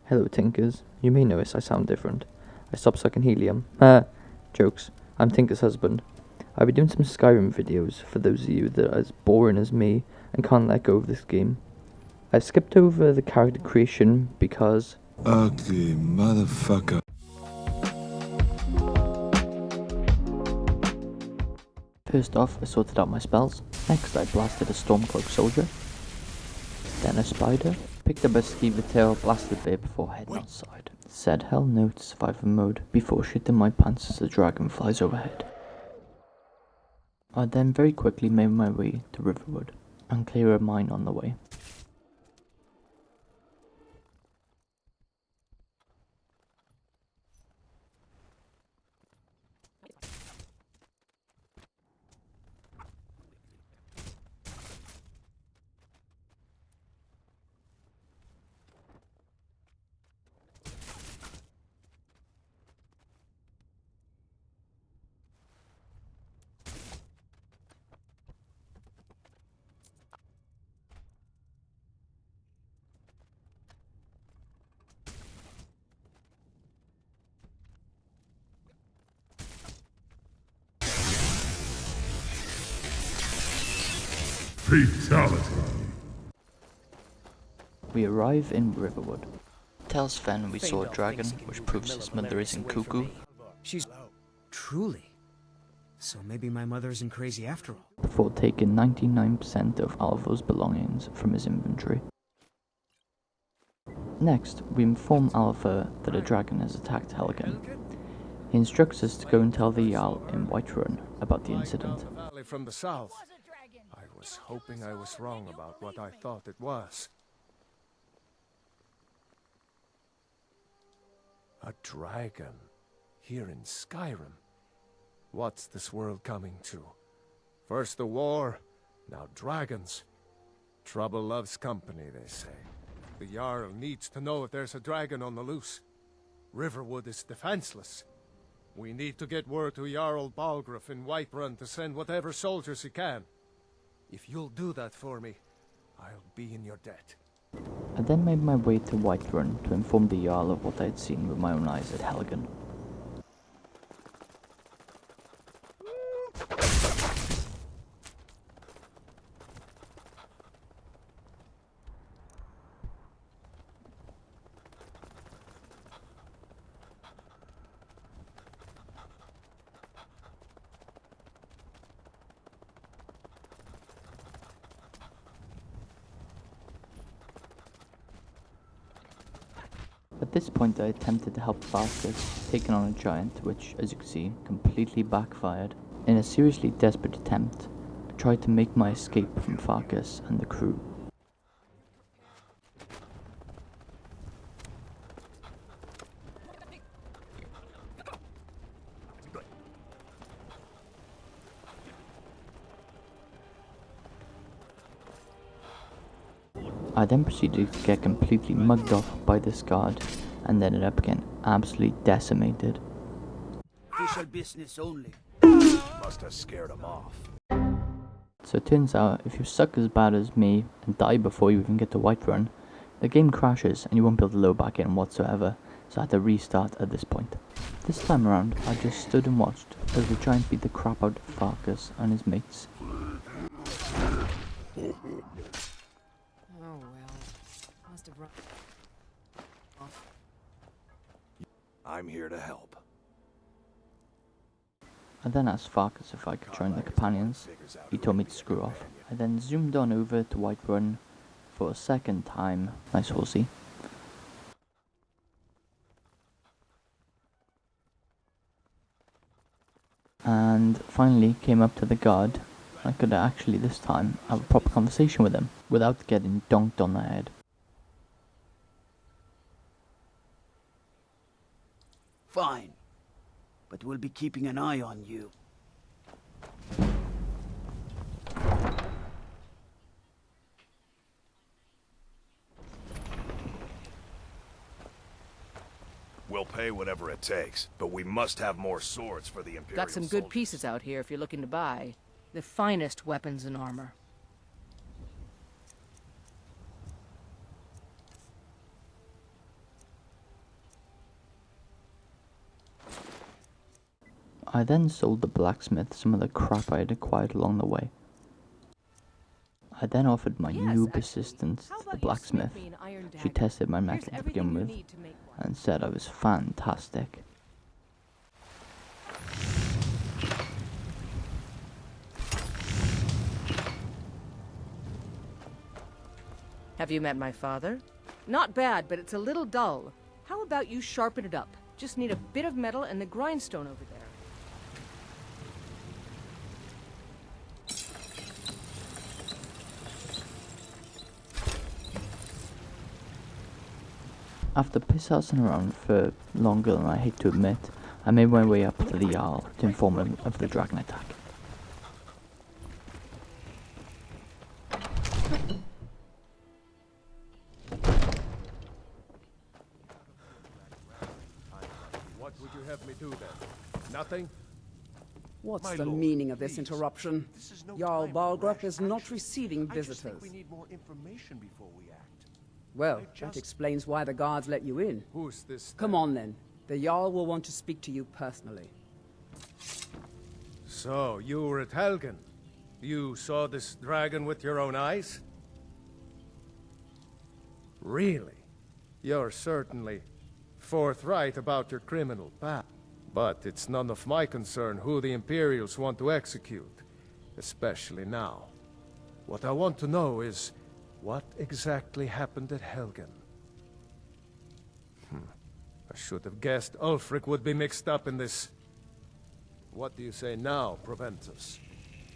Hello, Tinkas. You may notice I sound different. I stopped sucking helium. Jokes. I'm Tinkas' husband. I'll be doing some Skyrim videos for those of you that are as boring as me and can't let go of this game. I've skipped over the character creation because... Ugly motherfucker. First off, I sorted out my spells. Next, I blasted a Stormcloak soldier. Then a spider. Picked up a skeever tail, blasted bear before heading outside. Said hell no to survival mode before shitting my pants as a dragon flies overhead. I then very quickly made my way to Riverwood and clear a mine on the way. Fatality. We arrive in Riverwood. Tells Fen we saw a dragon, which proves his mother isn't cuckoo. She's... Truly? So maybe my mother isn't crazy after all. Before taking 99% of Alvo's belongings from his inventory. Next, we inform Alva that a dragon has attacked Helgen. He instructs us to go and tell the Jarl in Whiterun about the incident. From the south. I was hoping I was wrong about what I thought it was. A dragon here in Skyrim. What's this world coming to? First the war, now dragons. Trouble loves company, they say. The Jarl needs to know if there's a dragon on the loose. Riverwood is defenseless. We need to get word to Jarl Balgruuf in Whiterun to send whatever soldiers he can. If you'll do that for me, I'll be in your debt. I then made my way to Whiterun to inform the Jarl of what I had seen with my own eyes at Helgen. At this point I attempted to help Farkas, taking on a giant which, as you can see, completely backfired. In a seriously desperate attempt, I tried to make my escape from Farkas and the crew. I then proceeded to get completely mugged off by this guard and ended up getting absolutely decimated. Official business only. Must have scared him off. So it turns out, if you suck as bad as me and die before you even get to Whiterun, the game crashes and you won't be able to load back in whatsoever, so I had to restart at this point. This time around, I just stood and watched as the giant beat the crap out of Farkas and his mates. Oh well, must have run off. I'm here to help. I then asked Farkas if I could join the companions. He told me to screw off. I then zoomed on over to Whiterun for a second time. Nice horsey. And finally came up to the guard. I could actually this time have a proper conversation with him without getting donked on the head. Fine. But we'll be keeping an eye on you. We'll pay whatever it takes, but we must have more swords for the Imperial Got some good soldiers. pieces out here if you're looking to buy. The finest weapons and armor. I then sold the blacksmith some of the crap I had acquired along the way. I then offered my Yes, noob actually. assistance How to the about you blacksmith. smith me an iron She dagger? tested my Here's metal to everything begin you with need to make one. and said I was fantastic. Have you met my father? Not bad, but it's a little dull. How about you sharpen it up? Just need a bit of metal and the grindstone over there. After piss-housing around for longer than I hate to admit, I made my way up to the Jarl to inform him of the dragon attack. What would you have me do then? Nothing? What's My the lord, meaning of this please. interruption? This is no Jarl time for Balgrup rash is not action. receiving I just visitors. think we need more information before we act. Well, I that just- explains why the guards let you in. Who's this? Come then? on then. The Jarl will want to speak to you personally. So, you were at Helgen. You saw this dragon with your own eyes? Really? You're certainly forthright about your criminal past. But it's none of my concern who the Imperials want to execute, especially now. What I want to know is, what exactly happened at Helgen? I should have guessed Ulfric would be mixed up in this. What do you say now, Proventus?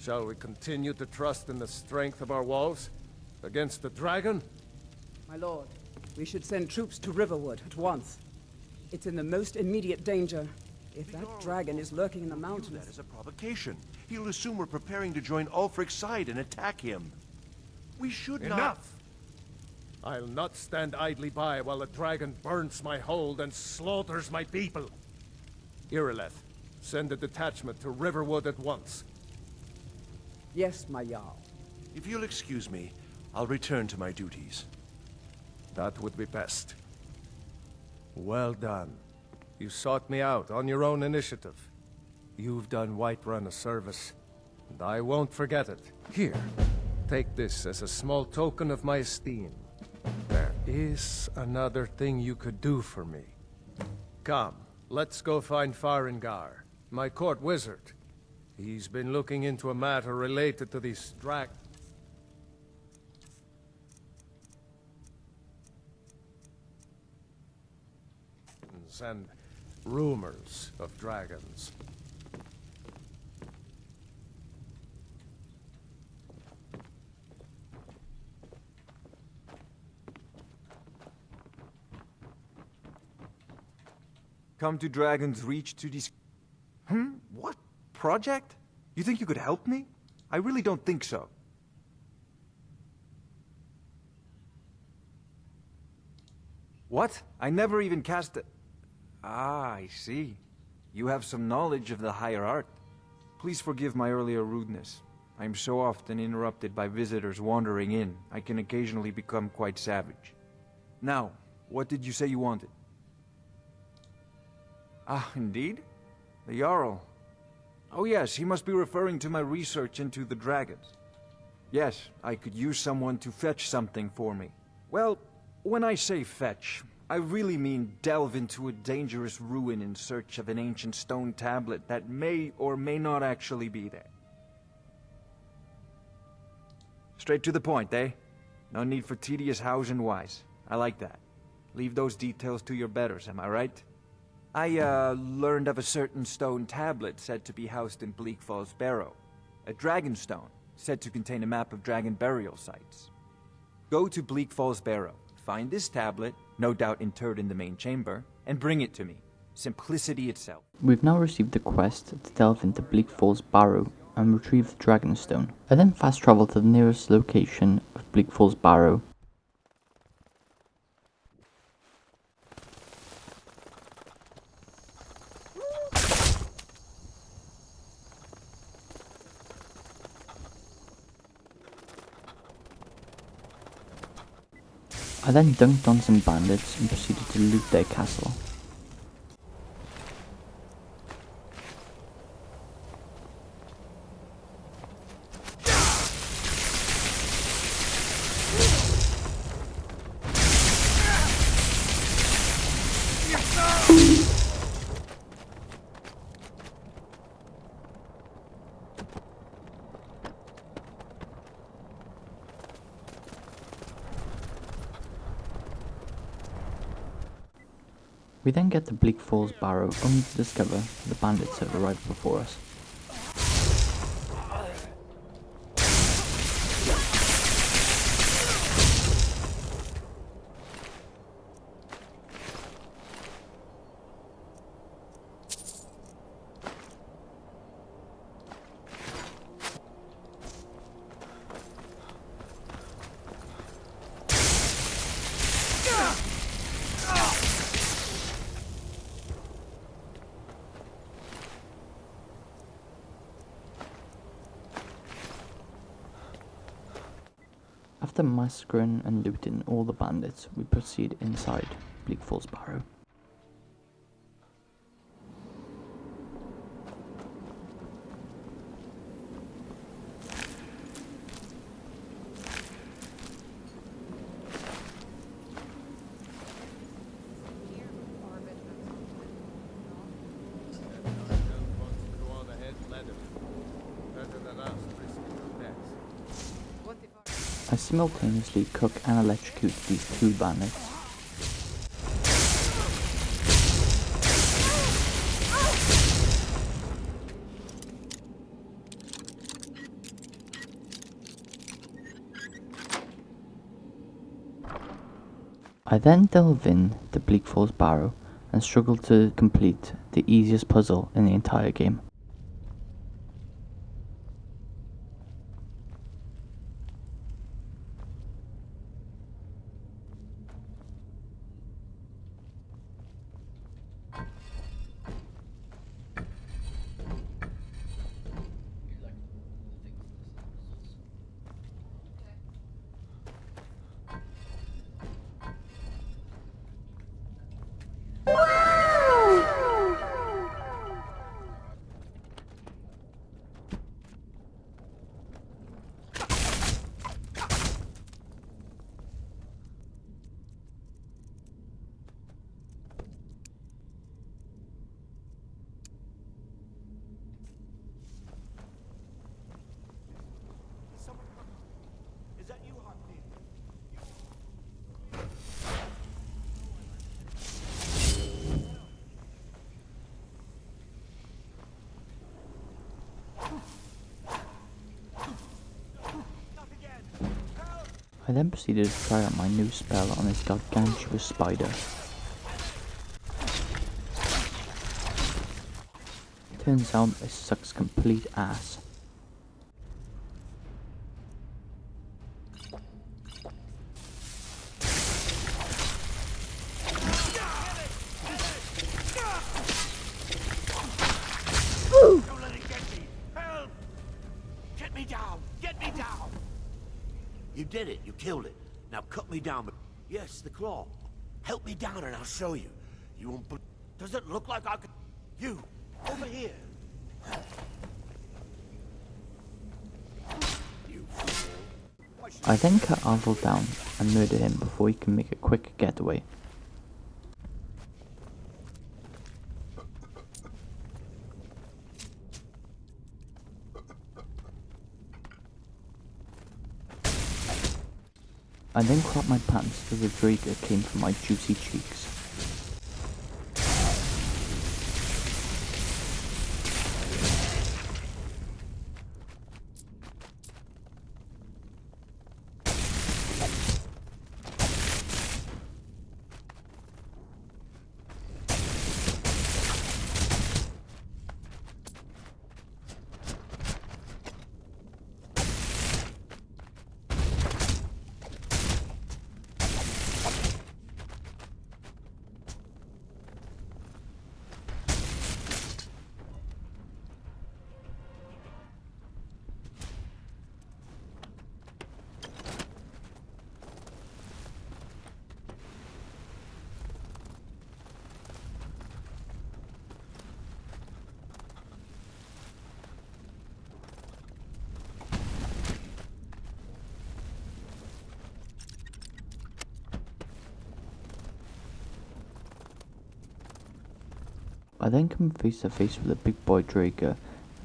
Shall we continue to trust in the strength of our walls against the dragon? My lord, we should send troops to Riverwood at once. It's in the most immediate danger. If that dragon is lurking in the That mountains... is a provocation. He'll assume we're preparing to join Ulfric's side and attack him. We should not... Enough! I'll not stand idly by while the dragon burns my hold and slaughters my people. Irileth, send a detachment to Riverwood at once. Yes, my Jarl. If you'll excuse me, I'll return to my duties. That would be best. Well done. You sought me out on your own initiative. You've done Whiterun a service, and I won't forget it. Here, take this as a small token of my esteem. There is another thing you could do for me. Come, let's go find Farengar, my court wizard. He's been looking into a matter related to these and rumors of dragons. Come to Dragon's Reach to What? Project? You think you could help me? I really don't think so. What? I never even cast a... Ah, I see. You have some knowledge of the higher art. Please forgive my earlier rudeness. I am so often interrupted by visitors wandering in, I can occasionally become quite savage. Now, what did you say you wanted? Ah, indeed? The Jarl. Oh yes, he must be referring to my research into the dragons. Yes, I could use someone to fetch something for me. Well, when I say fetch, I really mean delve into a dangerous ruin in search of an ancient stone tablet that may or may not actually be there. Straight to the point, eh? No need for tedious hows and whys. I like that. Leave those details to your betters, am I right? I, learned of a certain stone tablet said to be housed in Bleak Falls Barrow. A dragon stone, said to contain a map of dragon burial sites. Go to Bleak Falls Barrow, find this tablet, no doubt interred in the main chamber, and bring it to me. Simplicity itself. We've now received the quest to delve into Bleak Falls Barrow and retrieve the Dragonstone. I then fast travel to the nearest location of Bleak Falls Barrow. I then dunked on some bandits and proceeded to loot their castle. We then get to Bleak Falls Barrow, only to discover the bandits have arrived before us. After massacring and looting all the bandits, we proceed inside Bleak Falls Barrow. I simultaneously cook and electrocute these two bandits. I then delve in to Bleak Falls Barrow and struggle to complete the easiest puzzle in the entire game. Is that you, Hartnett? I then proceeded to try out my new spell on this gargantuous spider. Turns out it sucks complete ass. Don't let it get me! Help! Get me down! Get me down! You did it. You killed it. Now cut me down. Yes, the claw. Help me down and I'll show you. You won't. Does it look like I could? You over here. You fool. I then cut Arvel down and murder him before he can make a quick getaway. I then crop my pants as the Draker came from my juicy cheeks. I then come face to face with the big boy Draker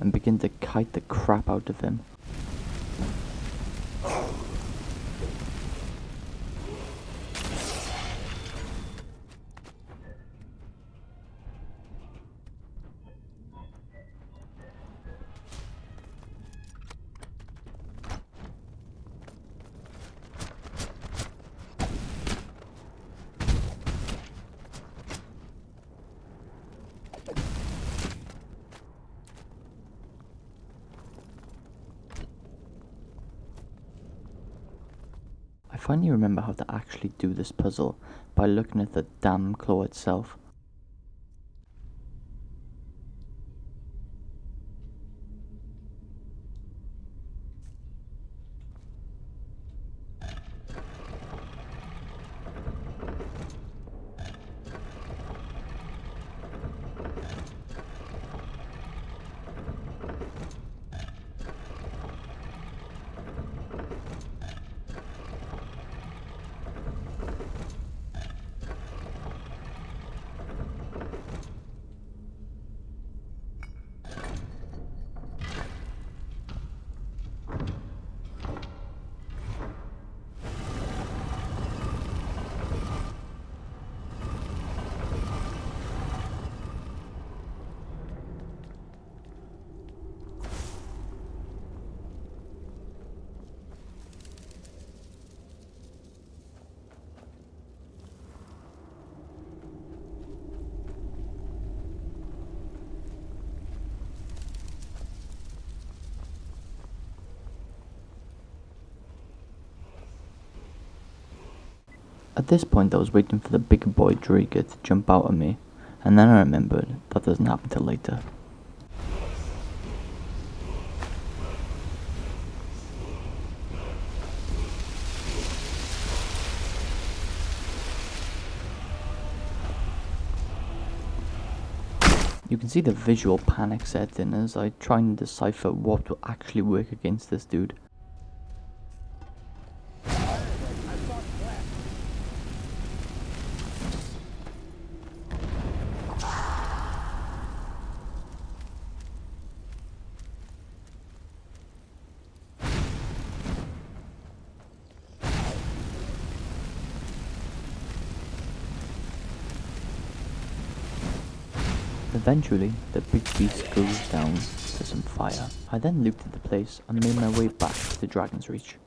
and begin to kite the crap out of him. finally remember how to actually do this puzzle by looking at the damn claw itself. At this point I was waiting for the big boy Draker to jump out at me, and then I remembered that doesn't happen till later. You can see the visual panic set in as I try and decipher what will actually work against this dude. Eventually, the big beast goes down to some fire. I then looted the place and made my way back to Dragon's Reach.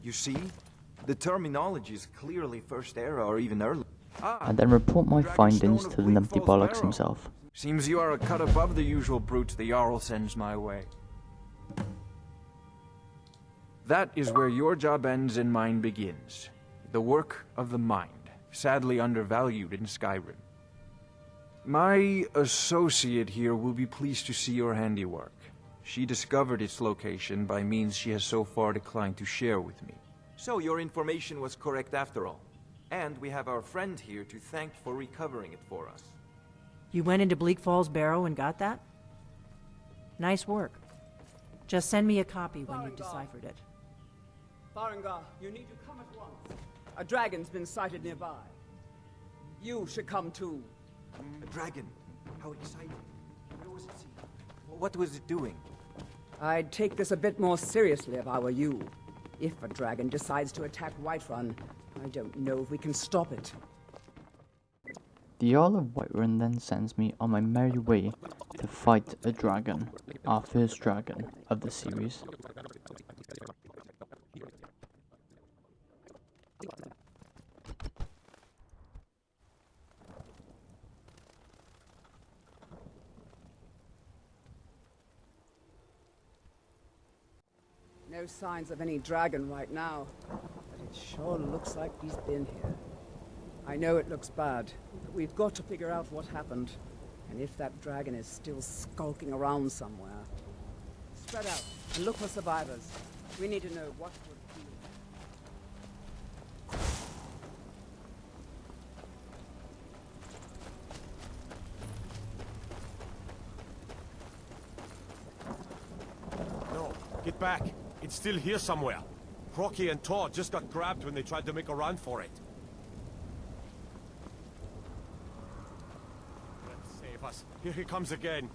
You see? The terminology is clearly First Era or even earlier. And then report my findings Dragonstone to of the Bleak numpty Falls bollocks Barrow. himself. Seems you are a cut above the usual brutes the Jarl sends my way. That is where your job ends and mine begins. The work of the mind, sadly undervalued in Skyrim. My associate here will be pleased to see your handiwork. She discovered its location by means she has so far declined to share with me. So your information was correct after all. And we have our friend here to thank for recovering it for us. You went into Bleak Falls Barrow and got that? Nice work. Just send me a copy when you've deciphered it. Farengar, you need to come at once. A dragon's been sighted nearby. You should come too. A dragon? How exciting. Where was it seen? What was it doing? I'd take this a bit more seriously if I were you. If a dragon decides to attack Whiterun, I don't know if we can stop it. The Jarl of Whiterun then sends me on my merry way to fight a dragon, our first dragon of the series. No signs of any dragon right now, but it sure looks like he's been here. I know it looks bad, but we've got to figure out what happened, and if that dragon is still skulking around somewhere. Spread out and look for survivors. We need to know what would be. No, get back. It's still here somewhere. Crocky and Todd just got grabbed when they tried to make a run for it. Let's save us. Here he comes again.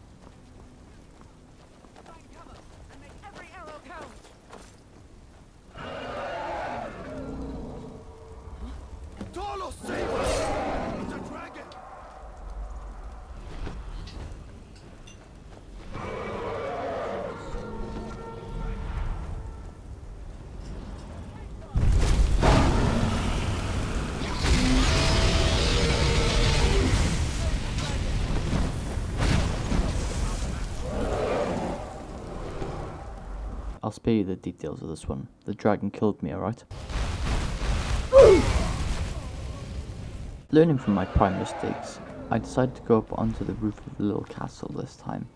Find cover and make every arrow count. Tolo, save us! It's a dragon! I'll spare you the details of this one. The dragon killed me, alright? Learning from my prior mistakes, I decided to go up onto the roof of the little castle this time.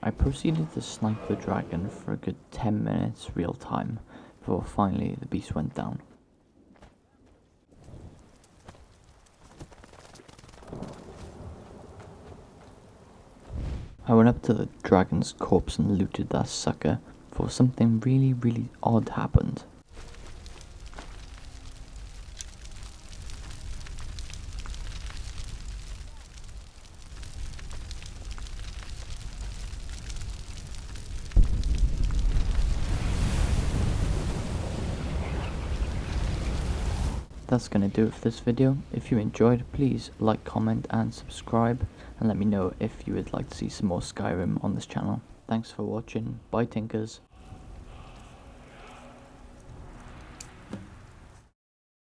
I proceeded to snipe the dragon for a good 10 minutes real time before finally the beast went down. I went up to the dragon's corpse and looted that sucker, for something really odd happened. That's gonna do it for this video. If you enjoyed, please like, comment and subscribe, and let me know if you would like to see some more Skyrim on this channel. Thanks for watching. Bye Tinkas.